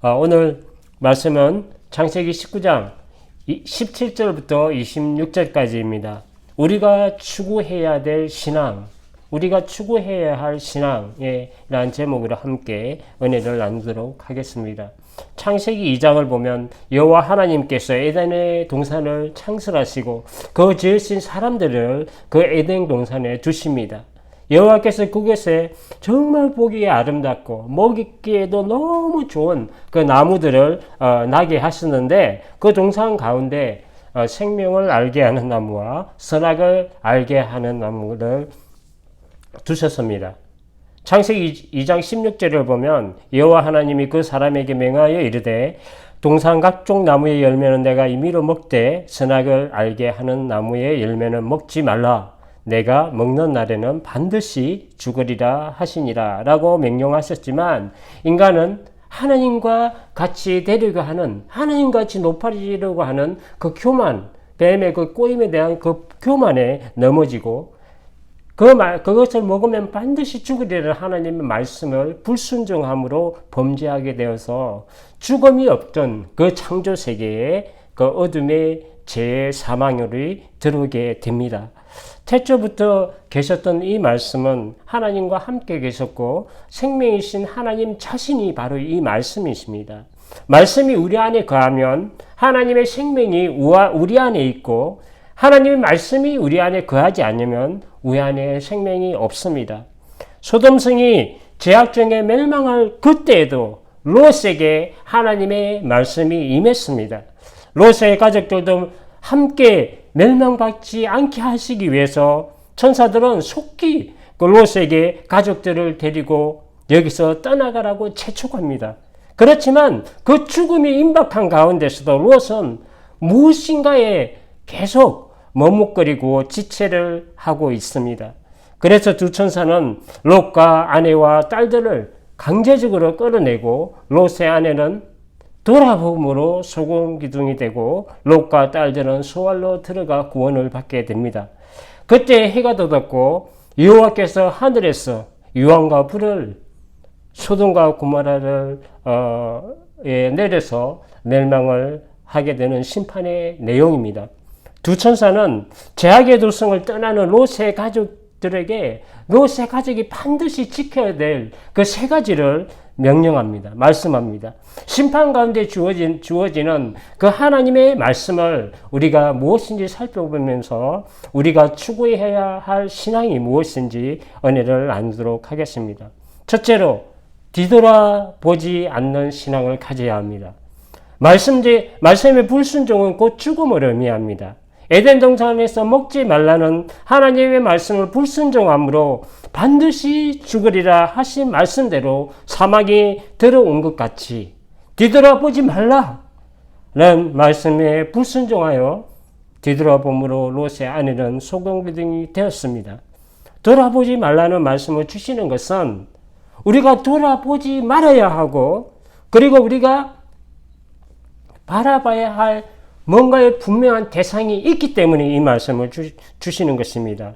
오늘 말씀은 창세기 19장 17절부터 26절까지입니다. 우리가 추구해야 될 신앙, 우리가 추구해야 할 신앙에 라는 제목으로 함께 은혜를 나누도록 하겠습니다. 창세기 2장을 보면 여호와 하나님께서 에덴의 동산을 창설하시고 그 지으신 사람들을 그 에덴 동산에 두십니다. 여호와께서 그곳에 정말 보기에 아름답고 먹기에도 너무 좋은 그 나무들을 나게 하시는데 그 동산 가운데 생명을 알게 하는 나무와 선악을 알게 하는 나무를 두셨습니다. 창세기 2장 16절을 보면 여호와 하나님이 그 사람에게 명하여 이르되 동산 각종 나무의 열매는 내가 임의로 먹되 선악을 알게 하는 나무의 열매는 먹지 말라. 내가 먹는 날에는 반드시 죽으리라 하시니라 라고 명령하셨지만 인간은 하나님과 같이 되려고 하는, 하나님같이 높아지려고 하는 그 교만, 뱀의 그 꼬임에 대한 그 교만에 넘어지고 그것을 먹으면 반드시 죽으리라는 하나님의 말씀을 불순종함으로 범죄하게 되어서 죽음이 없던 그 창조 세계에 그 어둠의 죄의 사망률이 들어오게 됩니다. 태초부터 계셨던 이 말씀은 하나님과 함께 계셨고 생명이신 하나님 자신이 바로 이 말씀이십니다. 말씀이 우리 안에 거하면 하나님의 생명이 우리 안에 있고 하나님의 말씀이 우리 안에 거하지 않으면 우리 안에 생명이 없습니다. 소돔성이 죄악 중에 멸망할 그때에도 롯에게 하나님의 말씀이 임했습니다. 롯의 가족들도 함께 멸망받지 않게 하시기 위해서 천사들은 속히 그 롯에게 가족들을 데리고 여기서 떠나가라고 재촉합니다. 그렇지만 그 죽음이 임박한 가운데서도 롯은 무엇인가에 계속 머뭇거리고 지체를 하고 있습니다. 그래서 두 천사는 롯과 아내와 딸들을 강제적으로 끌어내고 롯의 아내는 돌아봄으로 소금 기둥이 되고 롯과 딸들은 소알로 들어가 구원을 받게 됩니다. 그때 해가 돋았고 여호와께서 하늘에서 유황과 불을 소돔과 고모라를 내려서 멸망을 하게 되는 심판의 내용입니다. 두 천사는 죄악의 도성을 떠나는 롯의 가족들에게 롯의 가족이 반드시 지켜야 될 그 세 가지를 명령합니다. 말씀합니다. 심판 가운데 주어지는 그 하나님의 말씀을 우리가 무엇인지 살펴보면서 우리가 추구해야 할 신앙이 무엇인지 은혜를 나누도록 하겠습니다. 첫째로 뒤돌아보지 않는 신앙을 가져야 합니다. 말씀의 불순종은 곧 죽음을 의미합니다. 에덴 동산에서 먹지 말라는 하나님의 말씀을 불순종함으로 반드시 죽으리라 하신 말씀대로 사막이 들어온 것 같이 뒤돌아보지 말라는 말씀에 불순종하여 뒤돌아봄으로 롯의 아내는 소금기둥이 되었습니다. 돌아보지 말라는 말씀을 주시는 것은 우리가 돌아보지 말아야 하고 그리고 우리가 바라봐야 할 뭔가의 분명한 대상이 있기 때문에 이 말씀을 주시는 것입니다.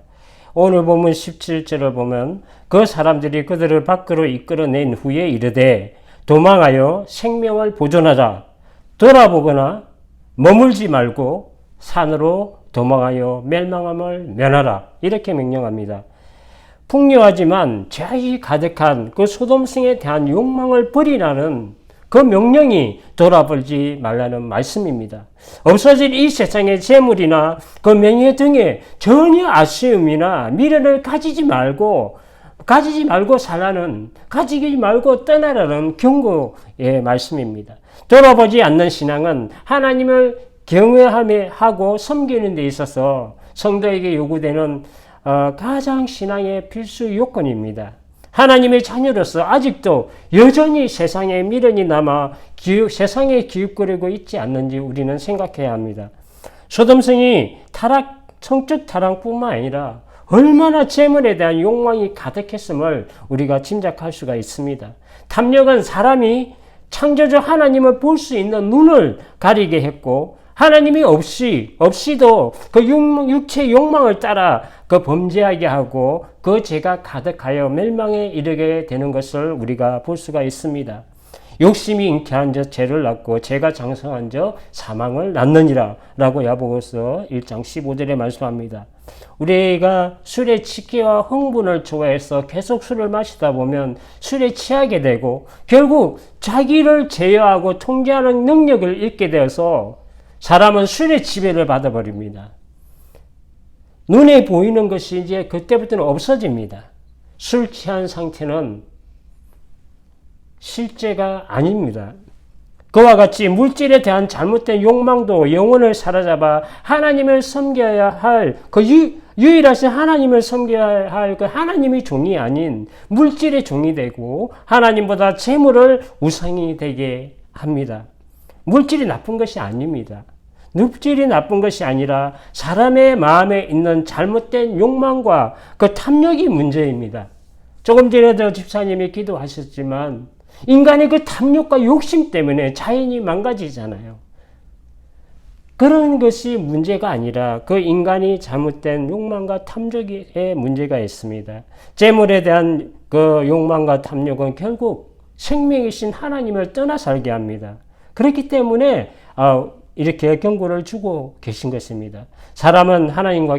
오늘 본문 17절을 보면 그 사람들이 그들을 밖으로 이끌어낸 후에 이르되 도망하여 생명을 보존하자. 돌아보거나 머물지 말고 산으로 도망하여 멸망함을 면하라. 이렇게 명령합니다. 풍요하지만 죄악이 가득한 그 소돔성에 대한 욕망을 버리라는 그 명령이 돌아보지 말라는 말씀입니다. 없어질 이 세상의 재물이나 그 명예 등에 전혀 아쉬움이나 미련을 가지지 말고 살라는, 가지지 말고 떠나라는 경고의 말씀입니다. 돌아보지 않는 신앙은 하나님을 경외하고 섬기는 데 있어서 성도에게 요구되는 가장 신앙의 필수 요건입니다. 하나님의 자녀로서 아직도 여전히 세상에 미련이 남아 세상에 기웃거리고 있지 않는지 우리는 생각해야 합니다. 소돔성이 성적 타락뿐만 아니라 얼마나 재물에 대한 욕망이 가득했음을 우리가 짐작할 수가 있습니다. 탐욕은 사람이 창조주 하나님을 볼 수 있는 눈을 가리게 했고 하나님이 없이도 그 육체의 욕망을 따라 그 범죄하게 하고 그 죄가 가득하여 멸망에 이르게 되는 것을 우리가 볼 수가 있습니다. 욕심이 잉태한 자 죄를 낳고 죄가 장성한 자 사망을 낳느니라 라고 야고보서 1장 15절에 말씀합니다. 우리가 술에 취기와 흥분을 좋아해서 계속 술을 마시다 보면 술에 취하게 되고 결국 자기를 제어하고 통제하는 능력을 잃게 되어서 사람은 술의 지배를 받아버립니다. 눈에 보이는 것이 이제 그때부터는 없어집니다. 술 취한 상태는 실제가 아닙니다. 그와 같이 물질에 대한 잘못된 욕망도 영혼을 사로잡아 하나님을 섬겨야 할 유일하신 하나님을 섬겨야 할 그 하나님의 종이 아닌 물질의 종이 되고 하나님보다 재물을 우상이 되게 합니다. 물질이 나쁜 것이 아닙니다. 물질이 나쁜 것이 아니라 사람의 마음에 있는 잘못된 욕망과 그 탐욕이 문제입니다. 조금 전에도 집사님이 기도하셨지만 인간의 그 탐욕과 욕심 때문에 자연이 망가지잖아요. 그런 것이 문제가 아니라 그 인간이 잘못된 욕망과 탐욕에 문제가 있습니다. 재물에 대한 그 욕망과 탐욕은 결국 생명이신 하나님을 떠나 살게 합니다. 그렇기 때문에 이렇게 경고를 주고 계신 것입니다. 사람은 하나님과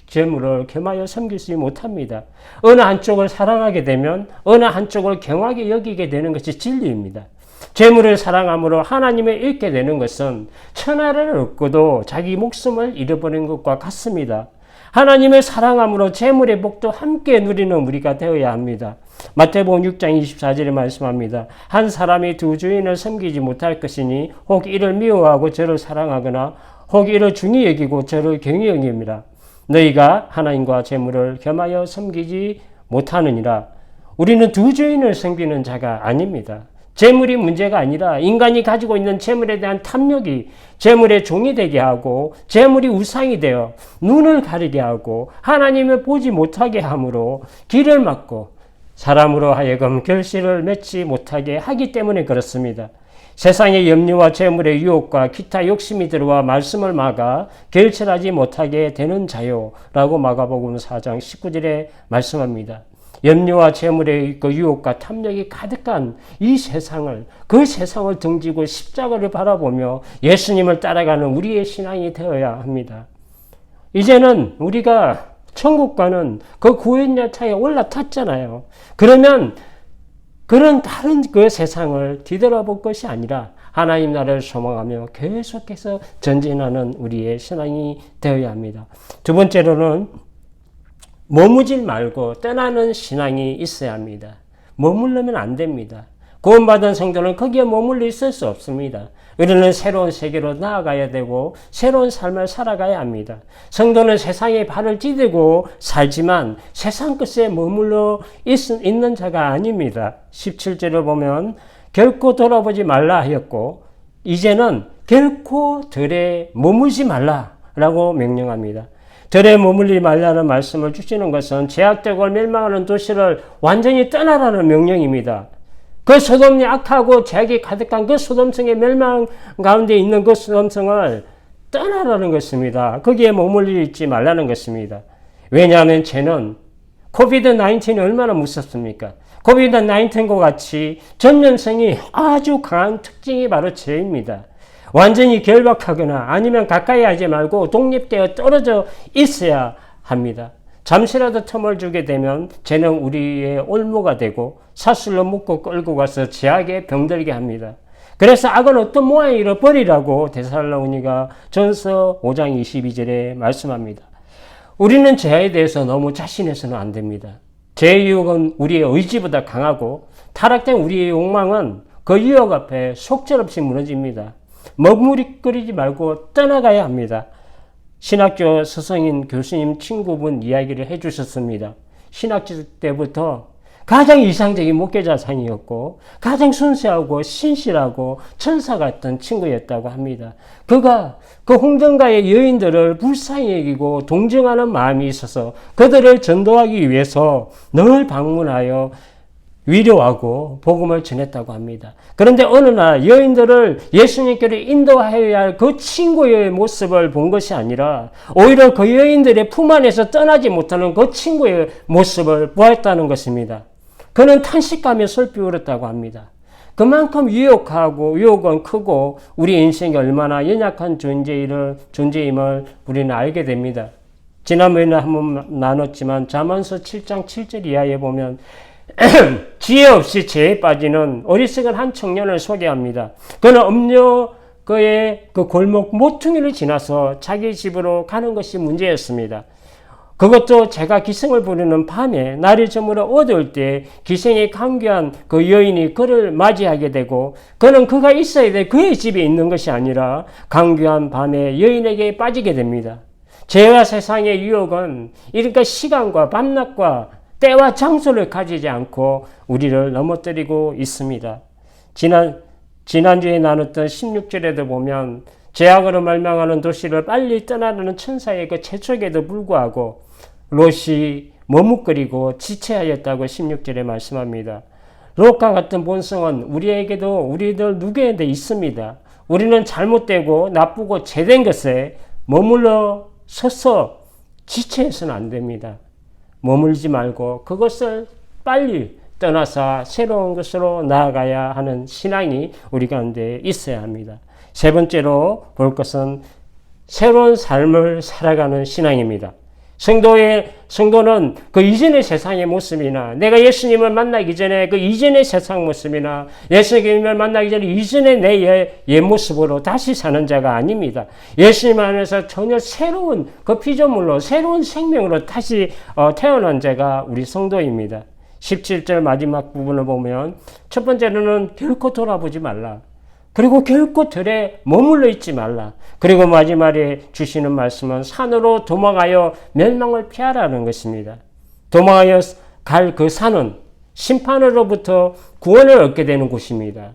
재물을 겸하여 섬기지 못합니다. 어느 한쪽을 사랑하게 되면 어느 한쪽을 경하게 여기게 되는 것이 진리입니다. 재물을 사랑함으로 하나님을 잃게 되는 것은 천하를 얻고도 자기 목숨을 잃어버린 것과 같습니다. 하나님을 사랑함으로 재물의 복도 함께 누리는 우리가 되어야 합니다. 마태복음 6장 24절에 말씀합니다. 한 사람이 두 주인을 섬기지 못할 것이니 혹 이를 미워하고 저를 사랑하거나 혹 이를 중히 여기고 저를 경히 여깁니다. 너희가 하나님과 재물을 겸하여 섬기지 못하느니라. 우리는 두 주인을 섬기는 자가 아닙니다. 재물이 문제가 아니라 인간이 가지고 있는 재물에 대한 탐욕이 재물의 종이 되게 하고 재물이 우상이 되어 눈을 가리게 하고 하나님을 보지 못하게 함으로 길을 막고 사람으로 하여금 결실을 맺지 못하게 하기 때문에 그렇습니다. 세상의 염려와 재물의 유혹과 기타 욕심이 들어와 말씀을 막아 결실하지 못하게 되는 자요 라고 마가복음 4장 19절에 말씀합니다. 염려와 재물의 그 유혹과 탐욕이 가득한 이 세상을 그 세상을 등지고 십자가를 바라보며 예수님을 따라가는 우리의 신앙이 되어야 합니다. 이제는 우리가 천국 가는 그 구원열차에 올라탔잖아요. 그러면 그런 다른 그 세상을 뒤돌아볼 것이 아니라 하나님 나라를 소망하며 계속해서 전진하는 우리의 신앙이 되어야 합니다. 두 번째로는 머무질 말고 떠나는 신앙이 있어야 합니다. 머물르면 안 됩니다. 구원받은 성도는 거기에 머물러 있을 수 없습니다. 우리는 새로운 세계로 나아가야 되고 새로운 삶을 살아가야 합니다. 성도는 세상에 발을 디디고 살지만 세상 끝에 머물러 있는 자가 아닙니다. 17절을 보면 결코 돌아보지 말라 하였고 이제는 결코 들에 머물지 말라라고 명령합니다. 들에 머물지 말라는 말씀을 주시는 것은 제약되고 멸망하는 도시를 완전히 떠나라는 명령입니다. 그 소돔이 악하고 죄악이 가득한 그 소돔성의 멸망 가운데 있는 그 소돔성을 떠나라는 것입니다. 거기에 머물러 있지 말라는 것입니다. 왜냐하면 죄는 코비드-19이 얼마나 무섭습니까? 코비드-19과 같이 전염성이 아주 강한 특징이 바로 죄입니다. 완전히 결박하거나 아니면 가까이 하지 말고 독립되어 떨어져 있어야 합니다. 잠시라도 틈을 주게 되면 죄는 우리의 올무가 되고 사슬로 묶고 끌고 가서 죄악에 병들게 합니다. 그래서 악은 어떤 모양이로 버리라고 데살로니가 전서 5장 22절에 말씀합니다. 우리는 죄에 대해서 너무 자신해서는 안 됩니다. 죄의 유혹은 우리의 의지보다 강하고 타락된 우리의 욕망은 그 유혹 앞에 속절없이 무너집니다. 머무르지 말고 떠나가야 합니다. 신학교 스승인 교수님 친구분 이야기를 해주셨습니다. 신학교 때부터 가장 이상적인 목회자상이었고 가장 순수하고 신실하고 천사 같은 친구였다고 합니다. 그가 그 홍등가의 여인들을 불쌍히 여기고 동정하는 마음이 있어서 그들을 전도하기 위해서 늘 방문하여 위로하고 복음을 전했다고 합니다. 그런데 어느 날 여인들을 예수님께로 인도하여야 할 그 친구의 모습을 본 것이 아니라 오히려 그 여인들의 품 안에서 떠나지 못하는 그 친구의 모습을 보았다는 것입니다. 그는 탄식하며 슬피 울었다고 합니다. 그만큼 유혹은 크고 우리 인생이 얼마나 연약한 존재임을 우리는 알게 됩니다. 지난번에 한번 나눴지만 잠언서 7장 7절 이하에 보면 지혜 없이 죄에 빠지는 어리석은 한 청년을 소개합니다. 그는 그의 그 골목 모퉁이를 지나서 자기 집으로 가는 것이 문제였습니다. 그것도 제가 기생을 부르는 밤에 날이 저물어 어두울 때 기생이 강귀한 그 여인이 그를 맞이하게 되고 그는 그가 있어야 돼 그의 집에 있는 것이 아니라 강귀한 밤에 여인에게 빠지게 됩니다. 죄와 세상의 유혹은 이러니까 시간과 밤낮과 때와 장소를 가지지 않고 우리를 넘어뜨리고 있습니다. 지난주에 나눴던 16절에도 보면 죄악으로 멸망하는 도시를 빨리 떠나려는 천사의 그 재촉에도 불구하고 롯이 머뭇거리고 지체하였다고 16절에 말씀합니다. 롯과 같은 본성은 우리들 누구에도 있습니다. 우리는 잘못되고 나쁘고 죄된 것에 머물러 서서 지체해서는 안 됩니다. 머물지 말고 그것을 빨리 떠나서 새로운 것으로 나아가야 하는 신앙이 우리 가운데 있어야 합니다. 세 번째로 볼 것은 새로운 삶을 살아가는 신앙입니다. 성도는 그 이전의 세상의 모습이나 내가 예수님을 만나기 전에 그 이전의 세상 모습이나 예수님을 만나기 전에 이전의 내 옛 모습으로 다시 사는 자가 아닙니다. 예수님 안에서 전혀 새로운 그 피조물로 새로운 생명으로 다시 태어난 자가 우리 성도입니다. 17절 마지막 부분을 보면 첫 번째로는 결코 돌아보지 말라. 그리고 결코 들에 머물러 있지 말라. 그리고 마지막에 주시는 말씀은 산으로 도망하여 멸망을 피하라는 것입니다. 도망하여 갈 그 산은 심판으로부터 구원을 얻게 되는 곳입니다.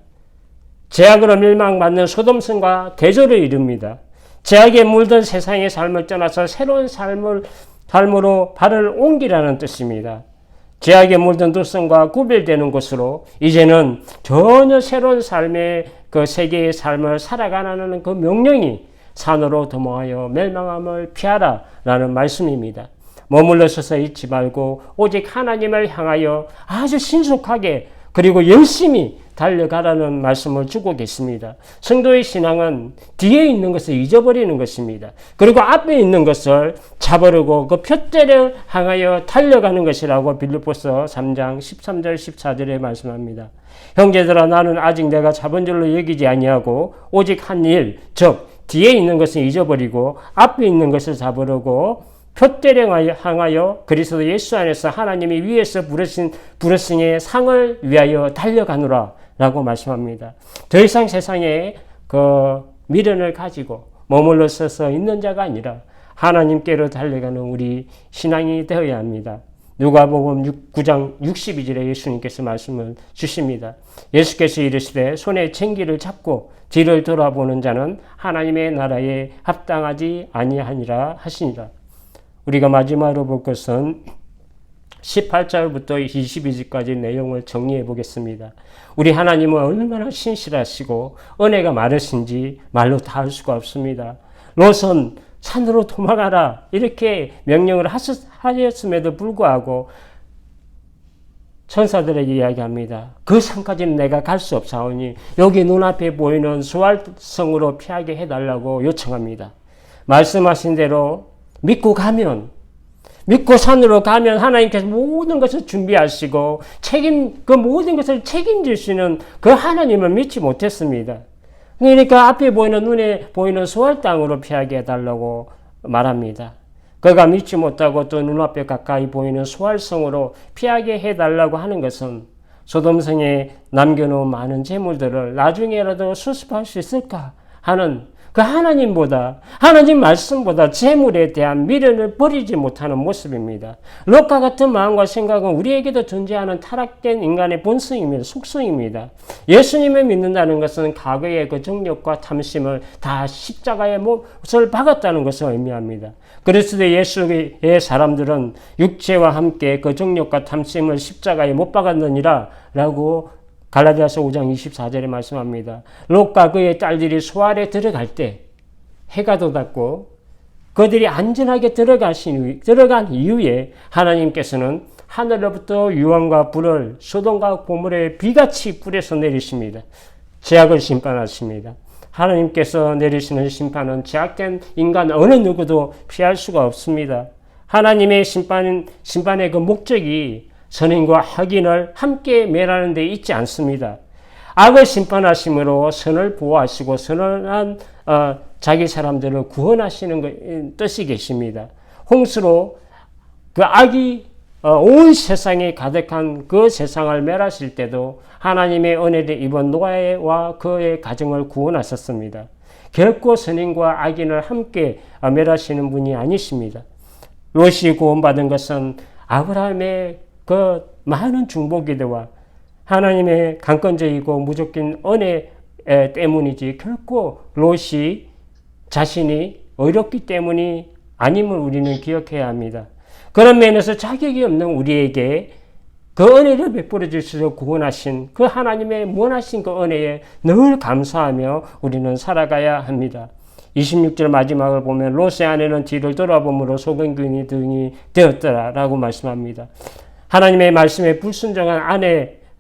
죄악으로 멸망받는 소돔성과 대조를 이룹니다. 죄악에 물든 세상의 삶을 떠나서 새로운 삶으로 발을 옮기라는 뜻입니다. 죄악에 물든 도성과 구별되는 곳으로 이제는 전혀 새로운 삶의 그 세계의 삶을 살아가라는 그 명령이 산으로 도망하여 멸망함을 피하라 라는 말씀입니다. 머물러 서서 있지 말고 오직 하나님을 향하여 아주 신속하게 그리고 열심히 달려가라는 말씀을 주고 계십니다. 성도의 신앙은 뒤에 있는 것을 잊어버리는 것입니다. 그리고 앞에 있는 것을 잡으려고 그 표대를 향하여 달려가는 것이라고 빌립보서 3장 13절 14절에 말씀합니다. 형제들아 나는 아직 내가 잡은 줄로 여기지 아니하고 오직 한 일, 즉 뒤에 있는 것을 잊어버리고 앞에 있는 것을 잡으려고 표대를 향하여 그리스도 예수 안에서 하나님이 위에서 부르심의 상을 위하여 달려가노라 라고 말씀합니다. 더 이상 세상에 그 미련을 가지고 머물러 서서 있는 자가 아니라 하나님께로 달려가는 우리 신앙이 되어야 합니다. 누가복음 9장 62절에 예수님께서 말씀을 주십니다. 예수께서 이르시되 손에 쟁기를 잡고 뒤를 돌아보는 자는 하나님의 나라에 합당하지 아니하니라 하시니라. 우리가 마지막으로 볼 것은 18절부터 22절까지 내용을 정리해 보겠습니다. 우리 하나님은 얼마나 신실하시고 은혜가 많으신지 말로 다 할 수가 없습니다. 롯은 산으로 도망가라 이렇게 명령을 하셨음에도 불구하고 천사들에게 이야기합니다. 그 산까지는 내가 갈 수 없사오니 여기 눈앞에 보이는 수알성으로 피하게 해달라고 요청합니다. 말씀하신 대로 믿고 산으로 가면 하나님께서 모든 것을 준비하시고 그 모든 것을 책임지시는 그 하나님을 믿지 못했습니다. 그러니까 앞에 보이는 눈에 보이는 수알 땅으로 피하게 해달라고 말합니다. 그가 믿지 못하고 또 눈앞에 가까이 보이는 수알성으로 피하게 해달라고 하는 것은 소돔성에 남겨놓은 많은 재물들을 나중에라도 수습할 수 있을까 하는 그 하나님 말씀보다 재물에 대한 미련을 버리지 못하는 모습입니다. 롯과 같은 마음과 생각은 우리에게도 존재하는 타락된 인간의 본성입니다. 속성입니다. 예수님을 믿는다는 것은 과거의 그 정욕과 탐심을 다 십자가의 못을 박았다는 것을 의미합니다. 그리스도 예수의 사람들은 육체와 함께 그 정욕과 탐심을 십자가에 못 박았느니라 라고 갈라디아서 5장 24절에 말씀합니다. 롯과 그의 딸들이 수알에 들어갈 때 해가 돋았고 그들이 안전하게 들어간 이후에 하나님께서는 하늘로부터 유황과 불을 소돔과 고모라에 비같이 뿌려서 내리십니다. 죄악을 심판하십니다. 하나님께서 내리시는 심판은 죄악된 인간 어느 누구도 피할 수가 없습니다. 하나님의 심판의 그 목적이 선인과 악인을 함께 멸하는 데 있지 않습니다. 악을 심판하심으로 선을 보호하시고 선한 자기 사람들을 구원하시는 뜻이 계십니다. 홍수로 그 악이 온 세상에 가득한 그 세상을 멸하실 때도 하나님의 은혜를 입은 노아와 그의 가정을 구원하셨습니다. 결코 선인과 악인을 함께 멸하시는 분이 아니십니다. 롯이 구원받은 것은 아브라함의 그 많은 중보기도와 하나님의 강권적이고 무조건 은혜 때문이지 결코 롯이 자신이 어렵기 때문이 아님을 우리는 기억해야 합니다. 그런 면에서 자격이 없는 우리에게 그 은혜를 베풀어 주시려 구원하신 그 하나님의 무한하신 그 은혜에 늘 감사하며 우리는 살아가야 합니다. 26절 마지막을 보면 롯의 아내는 뒤를 돌아보므로 소금기둥이 등이 되었더라라고 말씀합니다. 하나님의 말씀에 불순종한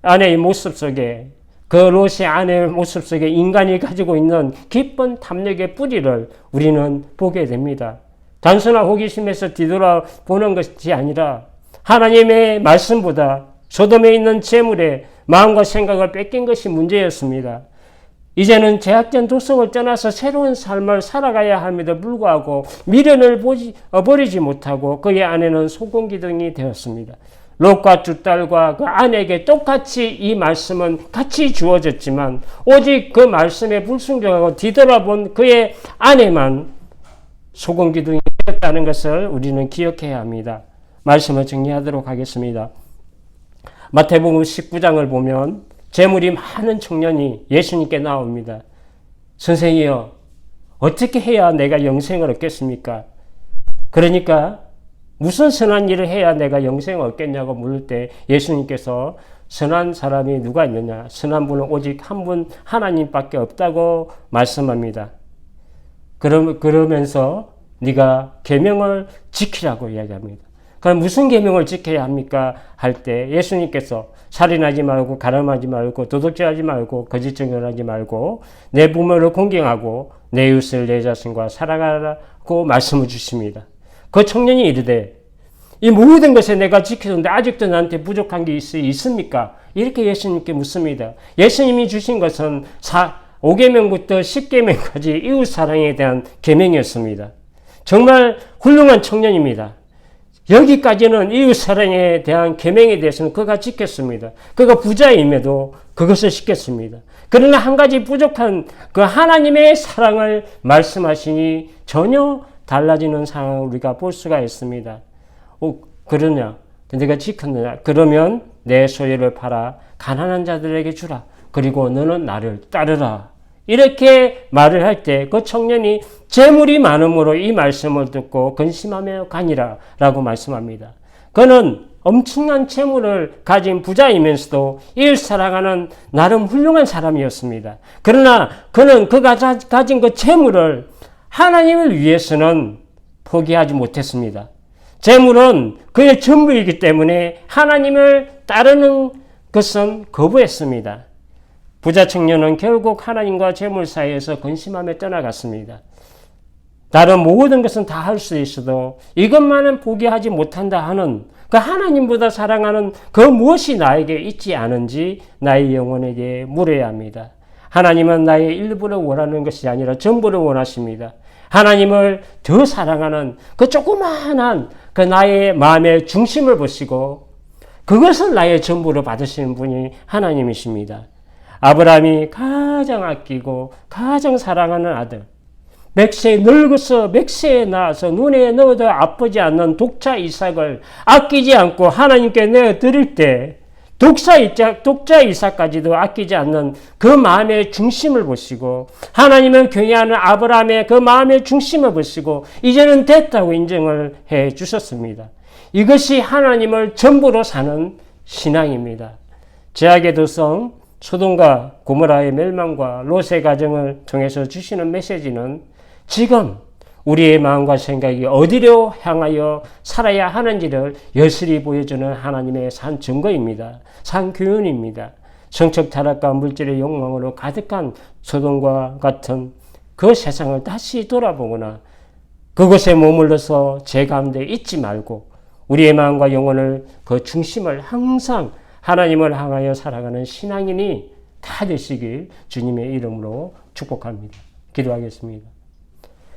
아내의 모습 속에 그 롯의 아내의 모습 속에 인간이 가지고 있는 깊은 탐욕의 뿌리를 우리는 보게 됩니다. 단순한 호기심에서 뒤돌아보는 것이 아니라 하나님의 말씀보다 소돔에 있는 재물의 마음과 생각을 뺏긴 것이 문제였습니다. 이제는 제약된 도성을 떠나서 새로운 삶을 살아가야 함에도 불구하고 미련을 버리지 못하고 그의 아내는 소금기둥이 되었습니다. 롯과 두 딸과 그 아내에게 똑같이 이 말씀은 같이 주어졌지만 오직 그 말씀에 불순종하고 뒤돌아본 그의 아내만 소금기둥이 되었다는 것을 우리는 기억해야 합니다. 말씀을 정리하도록 하겠습니다. 마태복음 19장을 보면 재물이 많은 청년이 예수님께 나옵니다. 선생이여, 어떻게 해야 내가 영생을 얻겠습니까? 그러니까 무슨 선한 일을 해야 내가 영생을 얻겠냐고 물을 때 예수님께서 선한 사람이 누가 있느냐? 선한 분은 오직 한 분 하나님밖에 없다고 말씀합니다. 그러면서 네가 계명을 지키라고 이야기합니다. 그럼 무슨 계명을 지켜야 합니까? 할 때 예수님께서 살인하지 말고 가늠하지 말고 도둑질하지 말고 거짓 증언하지 말고 내 부모를 공경하고 내 이웃을 내 자신과 사랑하라고 말씀을 주십니다. 그 청년이 이르되 이 모든 것에 내가 지키는데 아직도 나한테 부족한 게 있습니까? 이렇게 예수님께 묻습니다. 예수님이 주신 것은 5계명부터 10계명까지 이웃 사랑에 대한 계명이었습니다. 정말 훌륭한 청년입니다. 여기까지는 이웃 사랑에 대한 계명에 대해서는 그가 지켰습니다. 그가 부자임에도 그것을 지켰습니다. 그러나 한 가지 부족한 그 하나님의 사랑을 말씀하시니 전혀 달라지는 상황을 우리가 볼 수가 있습니다. 그러냐? 내가 지켰느냐? 그러면 내 소유를 팔아 가난한 자들에게 주라. 그리고 너는 나를 따르라. 이렇게 말을 할 때 그 청년이 재물이 많음으로 이 말씀을 듣고 근심하며 가니라 라고 말씀합니다. 그는 엄청난 재물을 가진 부자이면서도 이웃 사랑하는 나름 훌륭한 사람이었습니다. 그러나 그는 그가 가진 그 재물을 하나님을 위해서는 포기하지 못했습니다. 재물은 그의 전부이기 때문에 하나님을 따르는 것은 거부했습니다. 부자 청년은 결국 하나님과 재물 사이에서 근심하며 떠나갔습니다. 다른 모든 것은 다 할 수 있어도 이것만은 포기하지 못한다 하는 그 하나님보다 사랑하는 그 무엇이 나에게 있지 않은지 나의 영혼에게 물어야 합니다. 하나님은 나의 일부를 원하는 것이 아니라 전부를 원하십니다. 하나님을 더 사랑하는 그 조그마한 그 나의 마음의 중심을 보시고 그것을 나의 전부로 받으시는 분이 하나님이십니다. 아브라함이 가장 아끼고 가장 사랑하는 아들, 맥세에 늙어서 맥세에 나와서 눈에 넣어도 아프지 않는 독자 이삭을 아끼지 않고 하나님께 내어드릴 때 독자 이삭까지도 아끼지 않는 그 마음의 중심을 보시고 하나님을 경외하는 아브라함의 그 마음의 중심을 보시고 이제는 됐다고 인정을 해 주셨습니다. 이것이 하나님을 전부로 사는 신앙입니다. 죄악의 도성 소돔과 고모라의 멸망과 롯의 가정을 통해서 주시는 메시지는 지금 우리의 마음과 생각이 어디로 향하여 살아야 하는지를 여실히 보여주는 하나님의 산 증거입니다. 산 교훈입니다. 성적 타락과 물질의 욕망으로 가득한 소돔과 같은 그 세상을 다시 돌아보거나 그곳에 머물러서 제 가운데 있지 말고 우리의 마음과 영혼을 그 중심을 항상 하나님을 향하여 살아가는 신앙인이 다 되시길 주님의 이름으로 축복합니다. 기도하겠습니다.